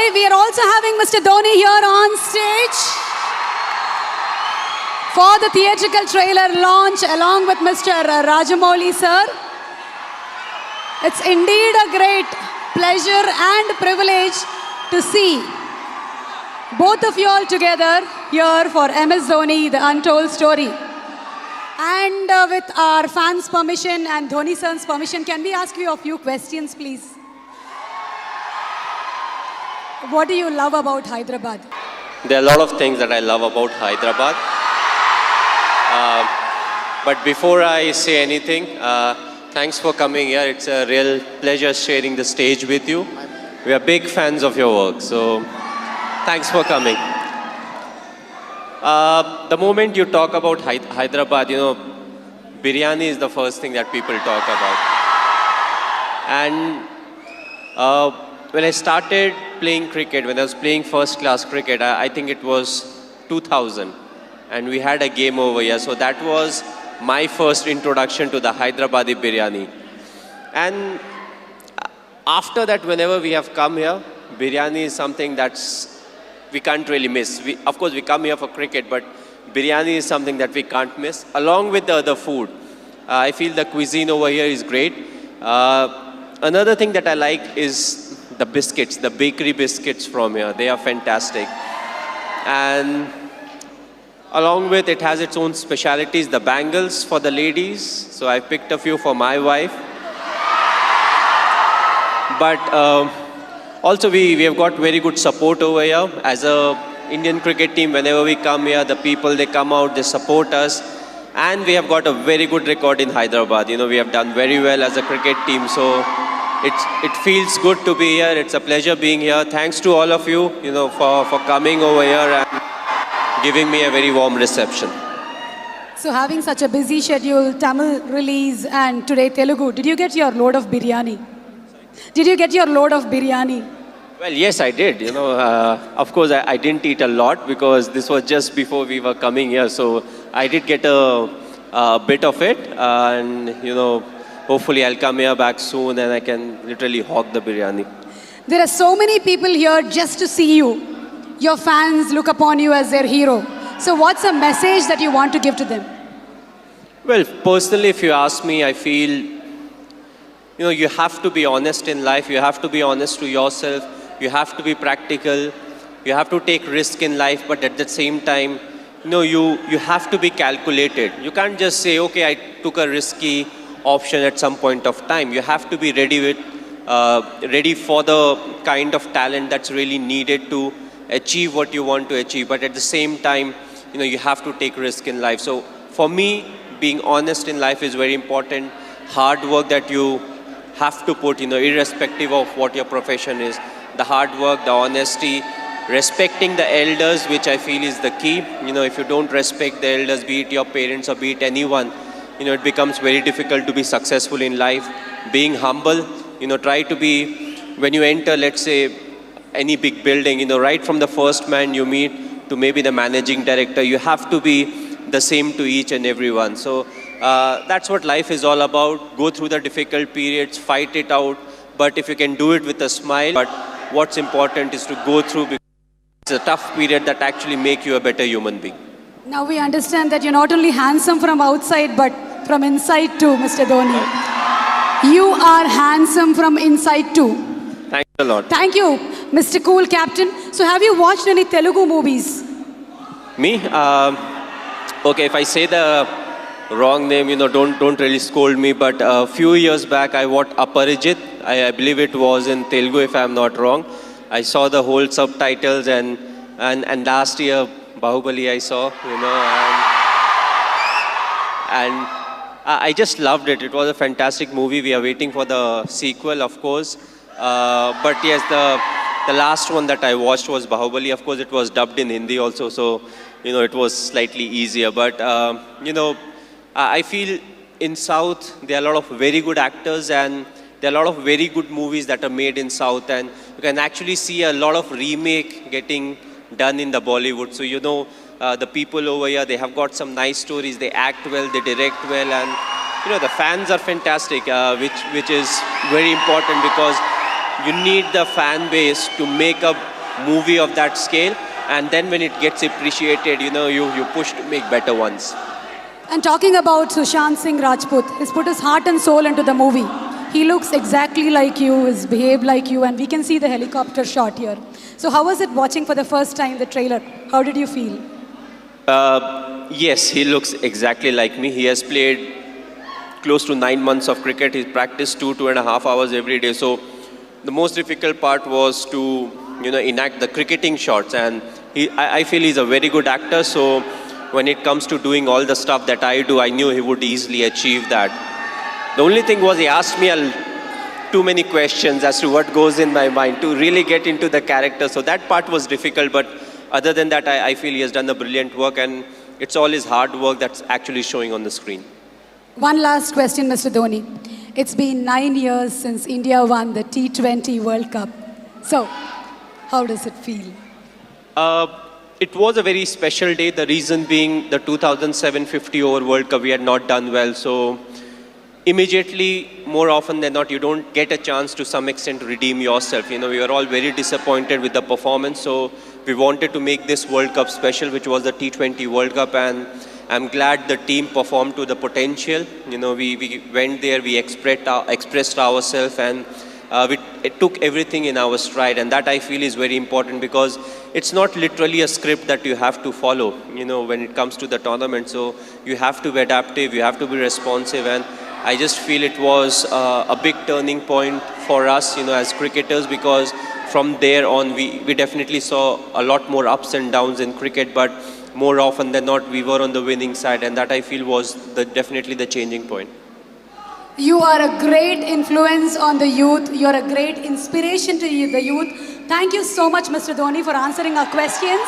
Okay, we are also having Mr. Dhoni here on stage for the theatrical trailer launch along with Mr. Rajamouli sir. It's indeed a great pleasure and privilege to see both of you all together here for MS Dhoni, the untold story. And with our fans' permission and Dhoni sir's permission, can we ask you a few questions, please? What do you love about Hyderabad? There are a lot of things that I love about Hyderabad. But before I say anything, thanks for coming here. It's a real pleasure sharing the stage with you. We are big fans of your work, so thanks for coming. The moment you talk about Hyderabad, you know, biryani is the first thing that people talk about. And when I started playing cricket, when I was playing first class cricket, I think it was 2000. And we had a game over here. So that was my first introduction to the Hyderabadi biryani. And after that, whenever we have come here, biryani is something we can't really miss. Of course, we come here for cricket, but biryani is something that we can't miss, along with the other food. I feel the cuisine over here is great. Another thing that I like is the biscuits, the bakery biscuits from here. They are fantastic. And along with it has its own specialities, the bangles for the ladies. So I picked a few for my wife. But also we have got very good support over here. As a Indian cricket team, whenever we come here, the people, they come out, they support us. And we have got a very good record in Hyderabad. You know, we have done very well as a cricket team. So it feels good to be here. It's a pleasure being here. Thanks to all of you, you know, for coming over here and giving me a very warm reception. So having such a busy schedule, Tamil release and today Telugu, did you get your load of biryani? Did you get your load of biryani? Well, yes, I did. You know, of course, I didn't eat a lot because this was just before we were coming here. So I did get a bit of it. And, you know, hopefully I'll come here back soon and I can literally hog the biryani. There are so many people here just to see you. Your fans look upon you as their hero. So what's a message that you want to give to them? Well, personally, if you ask me, I feel, you know, you have to be honest in life. You have to be honest to yourself. You have to be practical. You have to take risk in life. But at the same time, you know, you have to be calculated. You can't just say, okay, I took a risky option at some point of time. You have to be ready for the kind of talent that's really needed to achieve what you want to achieve. But at the same time, you know, you have to take risk in life. So for me, being honest in life is very important. Hard work that you have to put, you know, irrespective of what your profession is. The hard work, the honesty, respecting the elders, which I feel is the key. You know, if you don't respect the elders, be it your parents or be it anyone, you know, it becomes very difficult to be successful in life. Being humble, you know, try to be, when you enter, let's say, any big building, you know, right from the first man you meet to maybe the managing director, you have to be the same to each and everyone. So that's what life is all about. Go through the difficult periods, fight it out. But if you can do it with a smile, but what's important is to go through, because it's a tough period that actually make you a better human being. Now we understand that you're not only handsome from outside, but from inside too, Mr. Dhoni. You are handsome from inside too. Thanks a lot. Thank you, Mr. Cool Captain. So have you watched any Telugu movies? Me? Okay, if I say the wrong name, you know, don't really scold me. But a few years back, I watched Aparijit. I believe it was in Telugu, if I'm not wrong. I saw the whole subtitles, and last year Bahubali I saw, you know, and I just loved it. It was a fantastic movie. We are waiting for the sequel, of course. But yes, the last one that I watched was Bahubali. Of course, it was dubbed in Hindi also, so, you know, it was slightly easier. But, you know, I feel in South, there are a lot of very good actors, and there are a lot of very good movies that are made in South, and you can actually see a lot of remake getting done in the Bollywood. So, you know, the people over here, they have got some nice stories, they act well, they direct well, and, you know, the fans are fantastic, which is very important, because you need the fan base to make up movie of that scale. And then when it gets appreciated, you push to make better ones. And talking about Sushant Singh Rajput, he's put his heart and soul into the movie. He looks exactly like you, he's behaved like you, and we can see the helicopter shot here. So how was it watching for the first time the trailer? How did you feel? Yes, he looks exactly like me. He has played close to 9 months of cricket. He's practiced 2.5 hours every day. So the most difficult part was to, enact the cricketing shots. And I feel he's a very good actor. So when it comes to doing all the stuff that I do, I knew he would easily achieve that. The only thing was he asked me too many questions as to what goes in my mind to really get into the character. So that part was difficult. But other than that, I feel he has done a brilliant work. And it's all his hard work that's actually showing on the screen. One last question, Mr. Dhoni. It's been 9 years since India won the T20 World Cup. So, how does it feel? It was a very special day. The reason being the 2007 50 over World Cup, we had not done well. So immediately, more often than not, you don't get a chance to some extent to redeem yourself. We were all very disappointed with the performance. So we wanted to make this World Cup special, which was the T20 World Cup. And I'm glad the team performed to the potential. We went there, we expressed ourselves, and it took everything in our stride. And that I feel is very important because it's not literally a script that you have to follow, when it comes to the tournament. So you have to be adaptive, you have to be responsive. And I just feel it was a big turning point for us, as cricketers, because from there on, we definitely saw a lot more ups and downs in cricket, but more often than not, we were on the winning side, and that I feel was definitely the changing point. You are a great influence on the youth. You are a great inspiration to the youth. Thank you so much, Mr. Dhoni, for answering our questions.